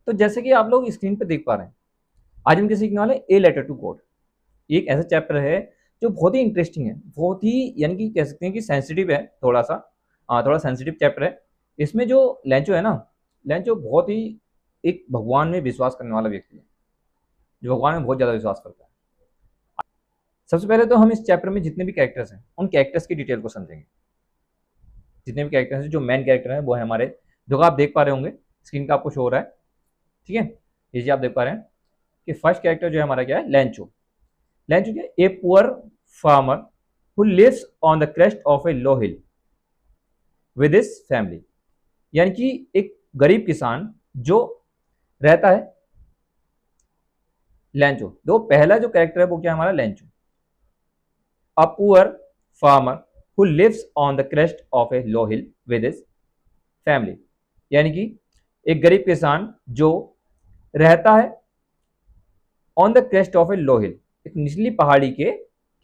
तो जैसे कि आप लोग स्क्रीन पे देख पा रहे हैं, आज हम किसी सीखने वाले ए लेटर टू गॉड। ये एक ऐसा चैप्टर है जो बहुत ही इंटरेस्टिंग है, बहुत ही यानी कि कह सकते हैं कि सेंसिटिव है थोड़ा सा। थोड़ा सेंसिटिव चैप्टर है। इसमें जो लेंचो है ना, लेंचो बहुत ही एक भगवान में विश्वास करने वाला व्यक्ति है, जो भगवान में बहुत ज़्यादा विश्वास करता है। सबसे पहले तो हम इस चैप्टर में जितने भी कैरेक्टर्स हैं उन कैरेक्टर्स की डिटेल को समझेंगे। जितने भी कैरेक्टर्स हैं, जो मेन कैरेक्टर हैं वो है हमारे, जो आप देख पा रहे होंगे स्क्रीन का आपको शो हो रहा है, ठीक है। ये जी आप देख पा रहे हैं कि फर्स्ट कैरेक्टर जो है हमारा क्या है, लेंचो। लेंचो क्या, a poor farmer who lives on the crest of a low hill with his family. यानी कि एक गरीब किसान जो रहता है, लेंचो। तो पहला जो कैरेक्टर है वो क्या हमारा, Lencho. A poor farmer who lives on the crest of a low hill with his family. यानी कि एक गरीब किसान जो रहता है on the crest of a low hill, एक निचली पहाड़ी के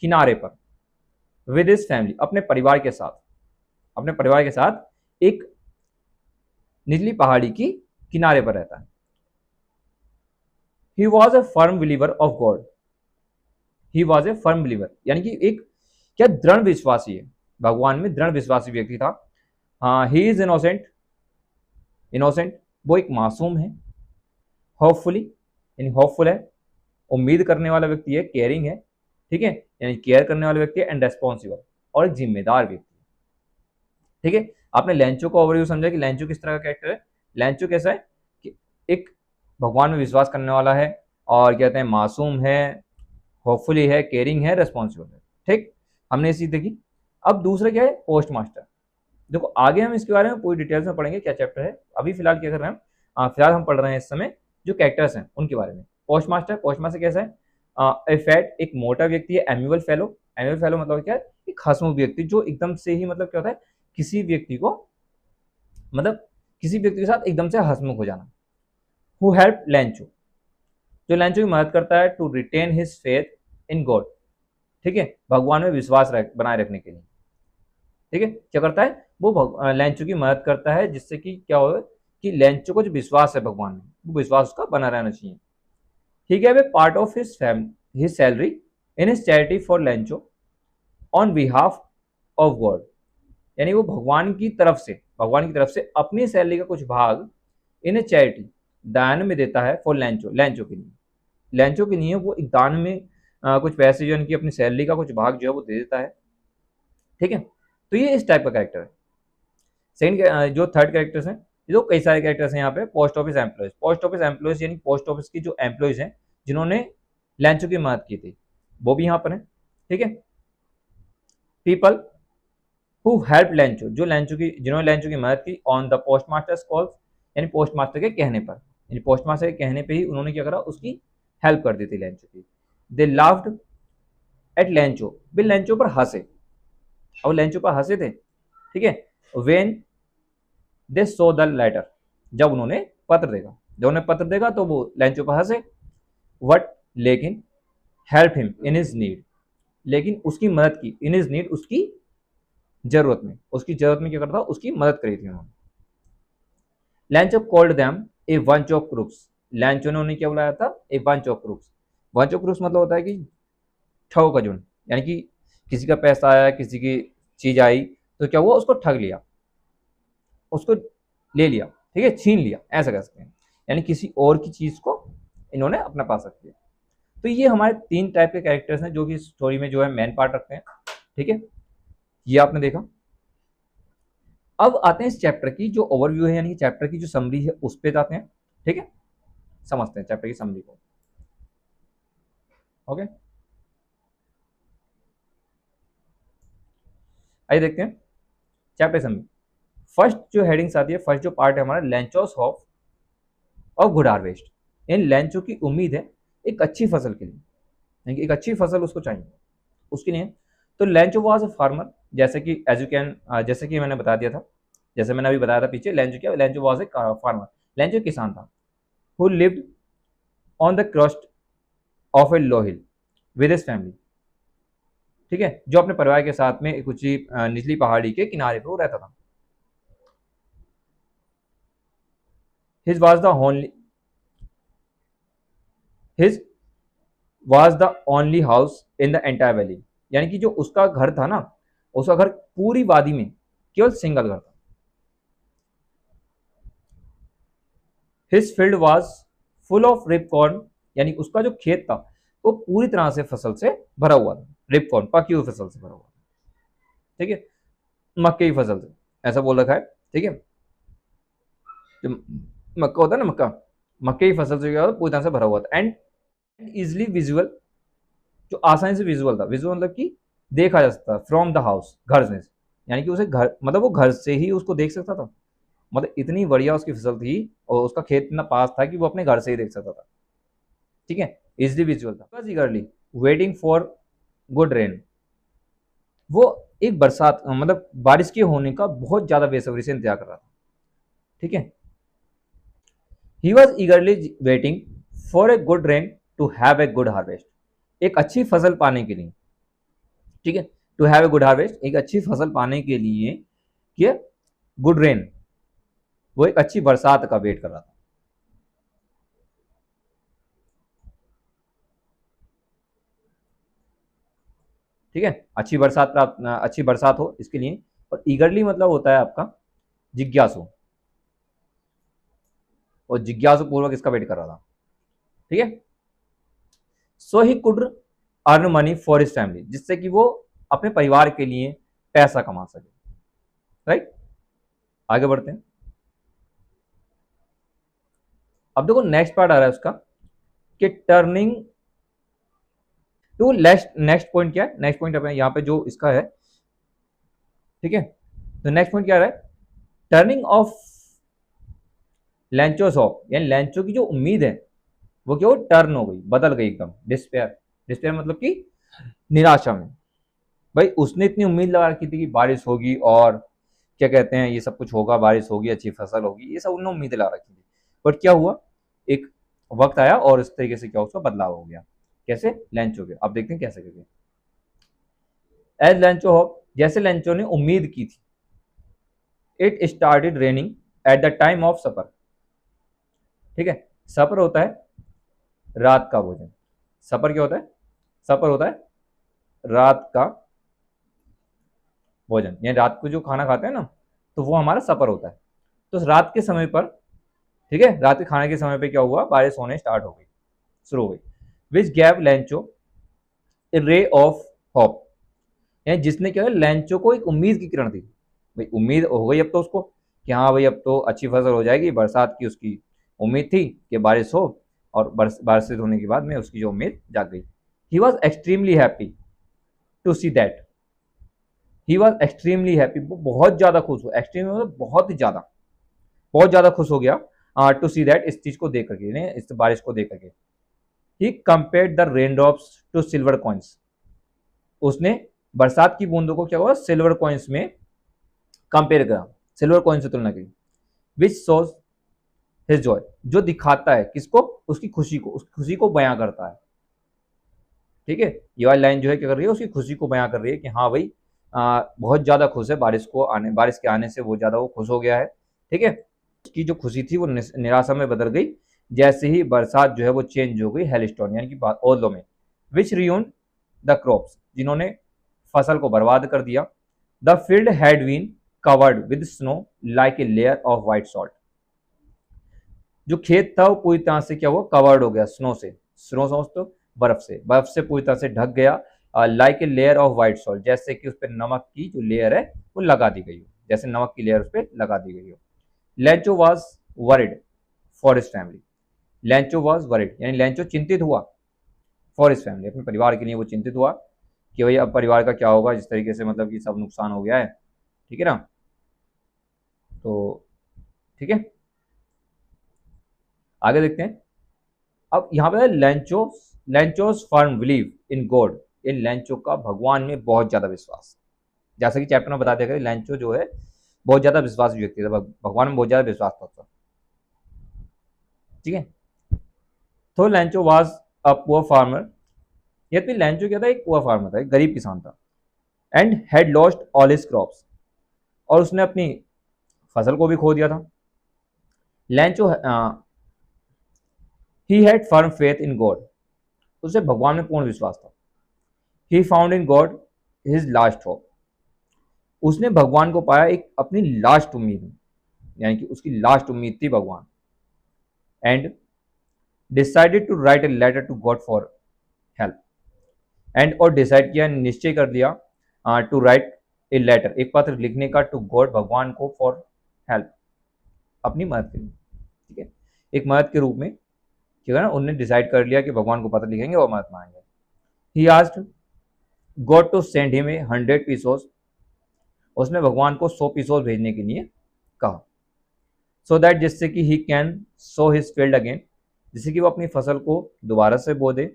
किनारे पर, विद हिज फैमिली, अपने परिवार के साथ, अपने परिवार के साथ एक निचली पहाड़ी की किनारे पर रहता है। He was a firm believer of God. He was a firm believer यानी कि एक क्या, दृढ़ विश्वासी है, भगवान में दृढ़ विश्वासी व्यक्ति था। He is innocent. इनोसेंट, वो एक मासूम है। होपफुली यानी होपफुल है, उम्मीद करने वाला व्यक्ति है। केयरिंग है, ठीक है, यानी केयर करने वाला व्यक्ति है। एंड रेस्पॉन्सिबल, और एक जिम्मेदार व्यक्ति है, ठीक है। आपने लेंचो को ओवरव्यू समझा कि लेंचो किस तरह का कैरेक्टर है। लेंचो कैसा है कि एक भगवान में विश्वास करने वाला है, और कहते हैं मासूम है, होपफुली है, केयरिंग है, रेस्पॉन्सिबल है, ठीक। हमने इसी देखी। अब दूसरा क्या है, पोस्ट मास्टर। देखो आगे हम इसके बारे में पूरी डिटेल्स में पढ़ेंगे क्या चैप्टर है। अभी फिलहाल क्या कर रहे हैं हम, फिलहाल हम पढ़ रहे हैं इस समय जो कैरेक्टर्स हैं उनके बारे में। पोस्ट मास्टर, पोस्ट मास्टर कैसा है, ए फैट, एक मोटा व्यक्ति है। एम्यूअल फेलो, एम्यूअल फेलो मतलब क्या है, एक हंसमुख व्यक्ति जो एकदम से ही मतलब क्या होता है, किसी व्यक्ति को मतलब किसी व्यक्ति के साथ एकदम से हंसमुख हो जाना। हु हेल्प लेंचो, जो लेंचो की मदद करता है to retain his faith in God, ठीक है, भगवान में विश्वास बनाए रखने के लिए, ठीक है। क्या करता है वो, लेंचो की मदद करता है जिससे कि क्या हो कि लेंचो को जो विश्वास है भगवान में, वो विश्वास उसका बना रहना चाहिए। He gave a part of his salary in his charity for Lencho on behalf of God. यानी वो भगवान की तरफ से अपनी सैलरी का कुछ भाग इन ए चैरिटी, दान में देता है फॉर लेंचो, लेंचो के लिए। लेंचो के लिए वो एक दान में कुछ पैसे जो उनकी अपनी सैलरी का कुछ भाग जो है वो दे देता है, ठीक है। तो ये इस टाइप का कैरेक्टर है। सेकंड जो थर्ड कैरेक्टर्स हैं, ये तो कई सारे कैरेक्टर्स हैं यहाँ पे। Post office employees, post office employees यानी पोस्ट ऑफिस की जो एम्प्लॉयज हैं जिन्होंने लेंचो की मदद की थी, वो भी यहाँ पर है, ठीक है। पीपल हु हेल्प लेंचो, जो लेंचो की, जिन्होंने लेंचो की मदद की on the post masters calls, यानी पोस्ट मास्टर के कहने पर, यानी पोस्ट मास्टर के कहने पे ही उन्होंने क्या करा, उसकी हेल्प कर दी थी लेंचो की। दे लाफ्ड एट लेंचो, वे लेंचो पर हंसे, और लेंचो पर हंसे थे, ठीक है। When they saw the letter, जब उन्होंने पत्र देखा, जब उन्हें पत्र देखा तो वो लेंचो पर हंसे। वट, लेकिन, help him in his need, लेकिन उसकी मदद की, इन हिज नीड, उसकी जरूरत में, उसकी जरूरत में क्या करता, उसकी मदद करी थी उन्होंने। लैंचो called them A bunch of crooks, लैंचो ने उन्हें क्या बुलाया था, ए bunch of crooks. Bunch of crooks मतलब होता है कि ठगों का झुंड, यानी कि किसी का पैसा आया, किसी की चीज आई, तो क्या हुआ, उसको ठग लिया, उसको ले लिया, ठीक है, छीन लिया, ऐसा कह सकते हैं। यानी किसी और की चीज को इन्होंने अपने पास रख लिया। तो ये हमारे तीन टाइप के कैरेक्टर्स हैं जो कि स्टोरी में जो है मेन पार्ट रखते हैं, ठीक है। ये आपने देखा। अब आते हैं इस चैप्टर की जो ओवरव्यू है, यानी चैप्टर की जो समरी है उस पे जाते हैं, ठीक है। समझते हैं चैप्टर की समरी को, ओके। आइए देखते हैं चैप्टर समरी। फर्स्ट जो हेडिंग्स आती है, फर्स्ट जो पार्ट है हमारा, Lencho's hope of good harvest. इन लेंचो की उम्मीद है एक अच्छी फसल के लिए, यानी एक अच्छी फसल उसको चाहिए, उसके लिए। तो लेंचो वाज अ फार्मर, जैसे कि एज यू कैन, जैसे कि मैंने बता दिया था, जैसे मैंने अभी बताया था पीछे, लेंचो क्या, Lencho was a farmer, Lencho किसान था। Who lived on the crust of a low hill with his family, ठीक है, जो अपने परिवार के साथ में एक ऊंची निचली पहाड़ी के किनारे पर वो रहता था। His was the only his was the only house in the entire valley, यानी कि जो उसका घर था ना, उसका घर पूरी वादी में केवल सिंगल घर था। His field was full of ripe corn, यानी उसका जो खेत था वो पूरी तरह से फसल से भरा हुआ था। रिप कॉर्न पकी हुई फसल से भरा हुआ था, ठीक है, मक्के की फसल से, ऐसा बोल रखा है, ठीक है। जो मक्का होता है ना, मक्का, मक्के की फसल से क्या होता, पूरी तरह से भरा हुआ था। एंड इजिली विजुअल, जो आसानी से विजुअल था, विजुअल मतलब कि देखा जा सकता फ्रॉम द हाउस, घर से, यानी कि उसे घर मतलब वो घर से ही उसको देख सकता था, मतलब इतनी बढ़िया उसकी फसल थी और उसका खेत इतना पास था कि वो अपने घर से ही देख सकता था, ठीक है, इजिली विजुअल था। बस ईगरली वेटिंग फॉर गुड रेन, वो एक बरसात मतलब बारिश के होने का बहुत ज्यादा बेसब्री से इंतजार कर रहा था, ठीक है। He was eagerly waiting for a good rain to have a good harvest, एक अच्छी फसल पाने के लिए, ठीक है, to have a good harvest, एक अच्छी फसल पाने के लिए कि गुड रेन, वो एक अच्छी बरसात का वेट कर रहा था। ठीक है, अच्छी बरसात प्राप्त, अच्छी बरसात हो इसके लिए। और ईगरली मतलब होता है आपका जिज्ञासु, और जिज्ञासु पूर्वक इसका वेट कर रहा था, ठीक है। So he could earn money for his family, जिससे कि वो अपने परिवार के लिए पैसा कमा सके, राइट। आगे बढ़ते हैं। अब देखो नेक्स्ट पार्ट आ रहा है उसका कि turning to next, next point क्या है, नेक्स्ट पॉइंट अपने यहाँ पे जो इसका है, ठीक है। तो नेक्स्ट पॉइंट क्या आ रहा है, टर्निंग ऑफ लैंचोस ऑफ, यानी लैंचो की जो उम्मीद है वो क्या हो, टर्न हो गई, बदल गई एकदम, डिस्पेयर, डिस्पेयर मतलब कि निराशा में। भाई उसने इतनी उम्मीद लगा रखी थी कि बारिश होगी और क्या कहते हैं ये सब कुछ होगा, बारिश होगी, अच्छी फसल होगी, ये सब उन्होंने उम्मीद लगा रखी थी। बट क्या हुआ, एक वक्त आया और इस तरीके से क्या उसका बदलाव हो गया। कैसे, लैंचो के, अब देखते हैं कैसे करके। एज लैंचो होप, जैसे लैंचो ने उम्मीद की थी, it started raining at the time of supper, ठीक है। सपर होता है रात का भोजन, सपर क्या होता है, सपर होता है रात का भोजन, यानी रात को जो खाना खाते हैं ना, तो वो हमारा सपर होता है। तो रात के समय पर, ठीक है, रात के खाने के समय पे क्या हुआ, बारिश होने स्टार्ट हो गई, शुरू हो गई। विच gave लैंचो A ray of hope, यानी जिसने क्या है लैंचो को एक उम्मीद की किरण दी। भाई उम्मीद हो गई अब तो उसको कि हाँ भाई अब तो अच्छी फसल हो जाएगी, बरसात की उसकी उम्मीद थी कि बारिश हो, और बारिश होने के बाद में उसकी जो उम्मीद जाग गई। He was extremely happy to see that, he was extremely happy, वो बहुत ज्यादा खुश हुआ, एक्सट्रीम मतलब बहुत ही ज्यादा, बहुत ज्यादा खुश हो गया टू सी दैट, इस चीज को देख करके, इस बारिश को देख करके। He compared the rain drops to silver coins, उसने बरसात की बूंदों को क्या हुआ, सिल्वर कॉइन्स में कंपेयर करा, सिल्वर कॉइन से तुलना की। विच शोज हिज जॉय, जो दिखाता है किसको, उसकी खुशी को, उस खुशी को बयां करता है, ठीक है। ये वाली लाइन जो है क्या कर रही है, उसकी खुशी को बयां कर रही है कि हाँ भाई बहुत ज्यादा खुश है, बारिश के आने से वो ज्यादा वो खुश हो गया है, ठीक है। उसकी जो खुशी थी वो निराशा में बदल गई जैसे ही बरसात जो है वो चेंज हो गई हेलस्टोन, यानी कि ओलो में। विच रियून द क्रॉप्स, जिन्होंने फसल को बर्बाद कर दिया। The field had been covered with snow like a layer of white salt, जो खेत था वो पूरी तरह से क्या हुआ, कवर्ड हो गया स्नो से, स्नो समझ तो बर्फ से, बर्फ से पूरी तरह से ढक गया, like a layer of white salt, जैसे कि उस पर नमक की जो लेयर है वो लगा दी गई हो, जैसे नमक की लेयर उस पर लगा दी गई हो। लैंचो was worried for his family, लैंचो was worried यानी लैंचो चिंतित हुआ फॉर हिज फैमिली, अपने परिवार के लिए वो चिंतित हुआ कि भाई अब परिवार का क्या होगा, जिस तरीके से मतलब कि सब नुकसान हो गया है, ठीक है ना। तो ठीक है, आगे देखते हैं। अब यहाँ पे Lencho, Lencho's firm believe in God, इन लैंचो का भगवान में बहुत ज्यादा विश्वास, जैसा कि चैप्टर में बता दिया गया, लैंचो जो है बहुत ज्यादा विश्वास व्यक्ति था, भगवान में बहुत ज्यादा विश्वास था उसका, ठीक है। तो लैंचो वाज अ पुअर फार्मर, ये तो लैंचो क्या था, एक पुअर फार्मर था, एक गरीब किसान था। And had lost all his crops, और उसने अपनी फसल को भी खो दिया था। लैंचो he had firm faith in God, उसे भगवान में पूर्ण विश्वास था। He found in God his last hope, उसने भगवान को पाया एक अपनी लास्ट उम्मीद में, यानी कि उसकी लास्ट उम्मीद थी भगवान। And decided to write a letter to God for help, and और डिसाइड किया, निश्चय कर दिया टू राइट ए लेटर, एक पत्र लिखने का, टू गॉड भगवान को, फॉर हेल्प, अपनी मदद के लिए। ठीक है, एक मदद के रूप में, ठीक है ना, उन्होंने डिसाइड कर लिया कि भगवान को पत्र लिखेंगे और मदद मांगेंगे। He asked God to send him 100 pesos, उसने भगवान को 100 पीसोस भेजने के लिए कहा। सो दैट, जिससे कि he can so his field again, जिससे कि वो अपनी फसल को दोबारा से बो दे।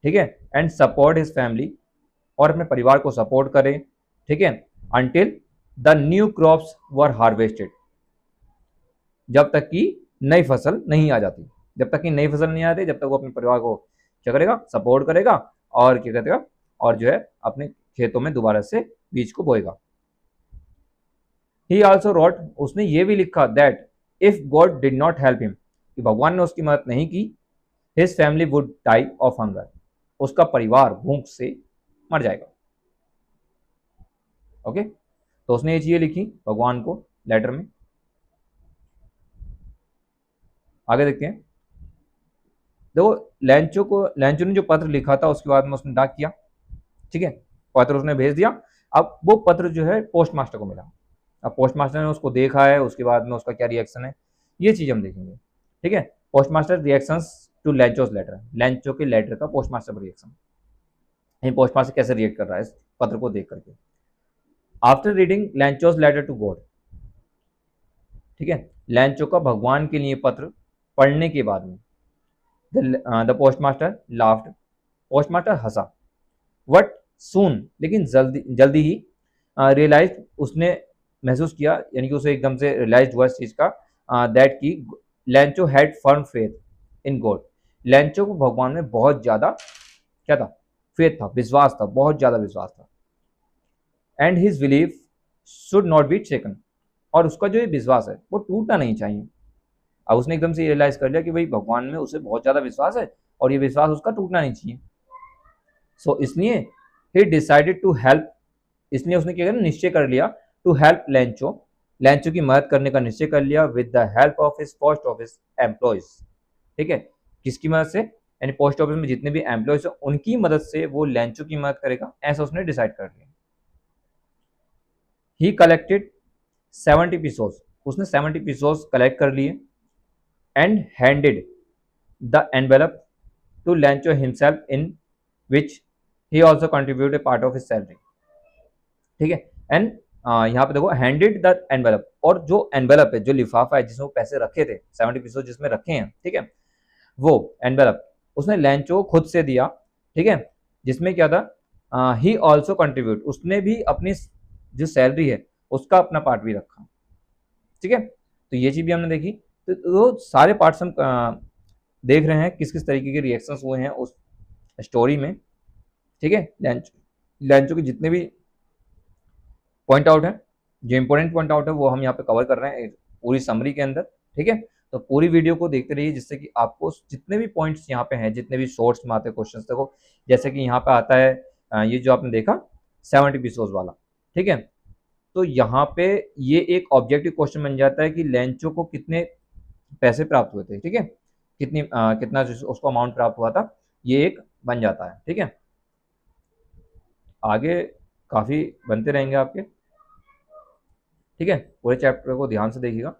ठीक है, एंड सपोर्ट हिज फैमिली, और अपने परिवार को सपोर्ट करे। ठीक है, until the new crops were harvested, जब तक कि नई फसल नहीं आ जाती, जब तक कि नई फसल नहीं आती, जब तक वो अपने परिवार को क्या करेगा, सपोर्ट करेगा, और क्या करेगा, और जो है अपने खेतों में दोबारा से बीज को बोएगा। ही ऑल्सो रोट, उसने ये भी लिखा, that if God did not help him, कि भगवान ने उसकी मदद नहीं की, his family would die of hunger, उसका परिवार भूख से मर जाएगा। ओके, तो उसने ये चीजें लिखी भगवान को लेटर में। आगे देखते हैं। देखो, लैंचो ने जो पत्र लिखा था, उसके बाद में उसने डाक किया। ठीक है, पत्र उसने भेज दिया। अब वो पत्र जो है पोस्ट मास्टर को मिला। अब पोस्ट मास्टर ने उसको देखा है, उसके बाद में उसका क्या रिएक्शन है, ये चीज हम देखेंगे। ठीक है, post master reactions to Lencho's letter, Lencho के लेटर का पोस्ट मास्टर पर रिएक्शन, पोस्ट मास्टर कैसे रिएक्ट कर रहा है इस पत्र को देख करके। After reading Lencho's letter to God, ठीक है, लैंचो का भगवान के लिए पत्र पढ़ने के बाद में the post master laughed, post master हंसा। वट सून, लेकिन जल्दी ही रियलाइज, उसने महसूस किया, यानी कि उसे एकदम से रियलाइज हुआ इस चीज का, दैट की लैंचो had firm faith in God, लैंचो को भगवान में बहुत ज्यादा क्या था, फेथ था, विश्वास था, बहुत ज्यादा विश्वास था। And his belief should not be shaken, और उसका जो ये विश्वास है वो टूटना नहीं चाहिए। अब उसने एकदम से रियलाइज कर लिया कि भाई भगवान में उसे बहुत ज्यादा विश्वास है, और ये विश्वास उसका टूटना नहीं चाहिए। सो इसलिए ही डिसाइडेड टू हेल्प, इसलिए उसने क्या किया, निश्चय कर लिया, टू हेल्प लैंचो, लैंचो की मदद करने का निश्चय कर लिया, with the help of his post office employees. ठीक है, किसकी मदद से, यानी पोस्ट ऑफिस में जितने भी एम्प्लॉयज है उनकी मदद से वो लैंचो की मदद करेगा, ऐसा उसने डिसाइड कर लिया। ही कलेक्टेड 70 पीसोस, उसने 70 पीसोस कलेक्ट कर लिए, and handed the envelope to Lencho himself, in which he also contribute a part of his salary. ठीक है, एंड यहाँ पे देखो, हैंडेड द एनवेलप, और जो एनवेलप है, जो लिफाफा है जिसमें वो पैसे रखे थे, 70 पीसोस जिसमें रखे हैं, ठीक है, वो एनवेलप उसने लैंचो खुद से दिया। ठीक है, जिसमें क्या था, ही ऑल्सो कंट्रीब्यूट, उसने भी अपनी जो सैलरी है उसका अपना पार्ट भी रखा। ठीक है, तो ये चीज भी हमने देखी। तो सारे पार्ट्स हम देख रहे हैं किस किस तरीके के रिएक्शंस हुए हैं उस स्टोरी में। ठीक है, लैंचो के जितने भी पॉइंट आउट है, जो इंपॉर्टेंट पॉइंट आउट है, वो हम यहाँ पे कवर कर रहे हैं पूरी समरी के अंदर। ठीक है, तो पूरी वीडियो को देखते रहिए, जिससे कि आपको जितने भी पॉइंट्स यहाँ पे हैं, जितने भी शॉर्ट्स में आते क्वेश्चंस, देखो जैसे कि यहाँ पे आता है ये जो आपने देखा 70 पीसोस वाला। ठीक है, तो यहाँ पे ये एक ऑब्जेक्टिव क्वेश्चन बन जाता है कि लैंचो को कितने पैसे प्राप्त हुए थे। ठीक है, कितना उसको अमाउंट प्राप्त हुआ था, ये एक बन जाता है। ठीक है, आगे काफी बनते रहेंगे आपके। ठीक है, पूरे चैप्टर को ध्यान से देखिएगा।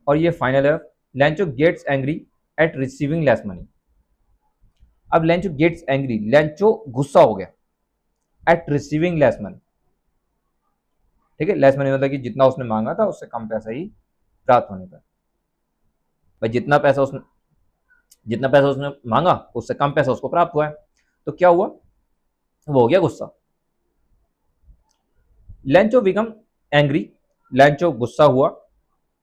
और ये फाइनल है, Lencho gets angry at receiving less money. अब लैंचो गेट्स एंग्री, लैंचो गुस्सा हो गया एट रिसीविंग लेस मनी। ठीक है, लेस मनी मतलब कि जितना उसने मांगा था उससे कम पैसा ही प्राप्त होने पर। भाई जितना पैसा उसने मांगा उससे कम पैसा उसको प्राप्त हुआ है, तो क्या हुआ, वो हो गया गुस्सा। लैंचो बिकम एंग्री, लैंचो गुस्सा हुआ,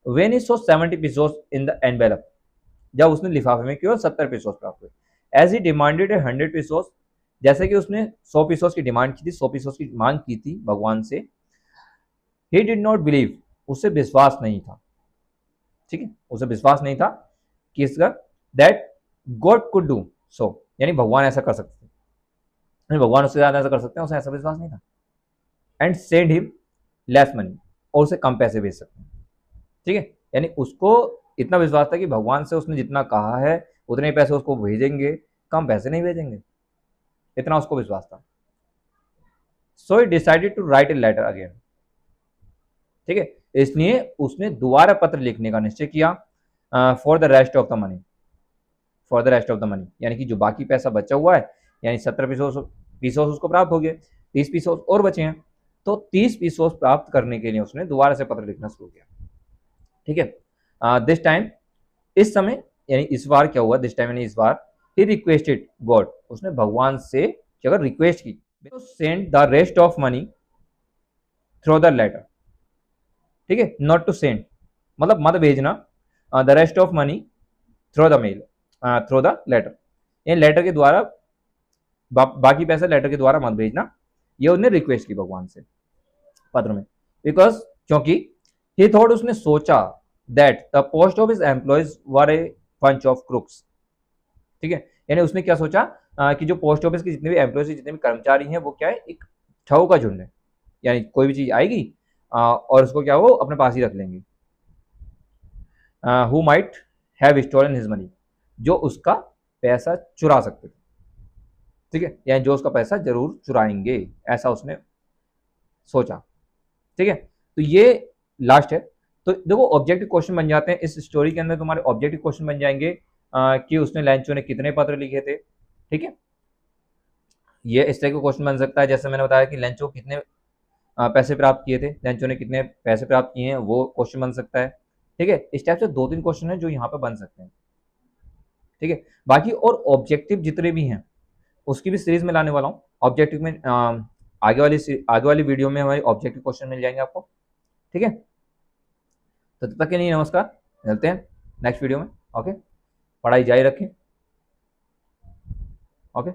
when he saw 70 pesos in the envelope, जब उसने लिफाफे में केवल 70 पीसोस प्राप्त हुए। एज ही डिमांडेड 100 पीसोस, जैसे कि उसने 100 पीसोस की डिमांड की थी, 100 पीसोस की मांग की थी भगवान से। ही डिड नॉट बिलीव, उसे विश्वास नहीं था। ठीक है, उसे विश्वास नहीं था किसका, that God could do so, यानी भगवान ऐसा कर सकते हैं, भगवान उससे ज्यादा ऐसा कर सकते हैं, उसे ऐसा विश्वास नहीं था। And send him less money, और उसे कम पैसे भेज सकते हैं। ठीक है, यानी उसको इतना विश्वास था कि भगवान से उसने जितना कहा है उतने ही पैसे उसको भेजेंगे, कम पैसे नहीं भेजेंगे, इतना उसको विश्वास था। So he decided to write a letter again. ठीक है, इसलिए उसने दोबारा पत्र लिखने का निश्चय किया, for the rest of the money, for the rest of the money, यानी कि जो बाकी पैसा बचा हुआ है, यानी 17 पीसोस उसको प्राप्त हो गए, 30 पीसोस और बचे हैं, तो 30 पीसोस प्राप्त करने के लिए उसने दोबारा से पत्र लिखना शुरू किया। ठीक है, दिस टाइम, इस समय यानी इस बार क्या हुआ, दिस टाइम यानी इस बार, ही रिक्वेस्टेड गॉड, उसने भगवान से क्या रिक्वेस्ट की, तो send the rest of money through the letter. ठीक है, नॉट टू सेंड मतलब मत भेजना, the rest of money through the mail, through the letter, ये लेटर के द्वारा बाकी पैसा लेटर के द्वारा मत भेजना, ये उन्हें रिक्वेस्ट की भगवान से पत्र में। बिकॉज क्योंकि ही थॉट, उसने सोचा, that the post office employees were a bunch of crooks. ठीक है, यानी उसने क्या सोचा, कि जो पोस्ट ऑफिस के जितने भी एम्प्लॉयज, जितने भी कर्मचारी हैं, वो क्या है, एक ठगों का झुंड है, यानी कोई भी चीज आएगी और उसको क्या वो अपने पास ही रख लेंगे। Who might have stolen his money, जो उसका पैसा चुरा सकते थे। ठीक है, यानी जो उसका पैसा जरूर चुराएंगे, ऐसा उसने सोचा। ठीक है, तो ये लास्ट है। तो देखो ऑब्जेक्टिव क्वेश्चन बन जाते हैं इस स्टोरी के अंदर, तुम्हारे ऑब्जेक्टिव क्वेश्चन बन जाएंगे कि उसने लैंचो ने कितने पत्र लिखे थे। ठीक है, ये इस तरह का क्वेश्चन बन सकता है, जैसे मैंने बताया कि लैंचो कितने पैसे प्राप्त किए थे, लैंचो ने कितने पैसे प्राप्त किए हैं, वो क्वेश्चन बन सकता है। ठीक है, इस टाइप से 2-3 क्वेश्चन है जो यहाँ पे बन सकते हैं। ठीक है, बाकी और ऑब्जेक्टिव जितने भी हैं उसकी भी सीरीज में लाने वाला हूँ। ऑब्जेक्टिव में आगे वाली वीडियो में हमारे ऑब्जेक्टिव क्वेश्चन मिल जाएंगे आपको। ठीक है, तो तब तक के लिए नमस्कार, मिलते हैं नेक्स्ट वीडियो में। ओके, पढ़ाई जारी रखें। ओके।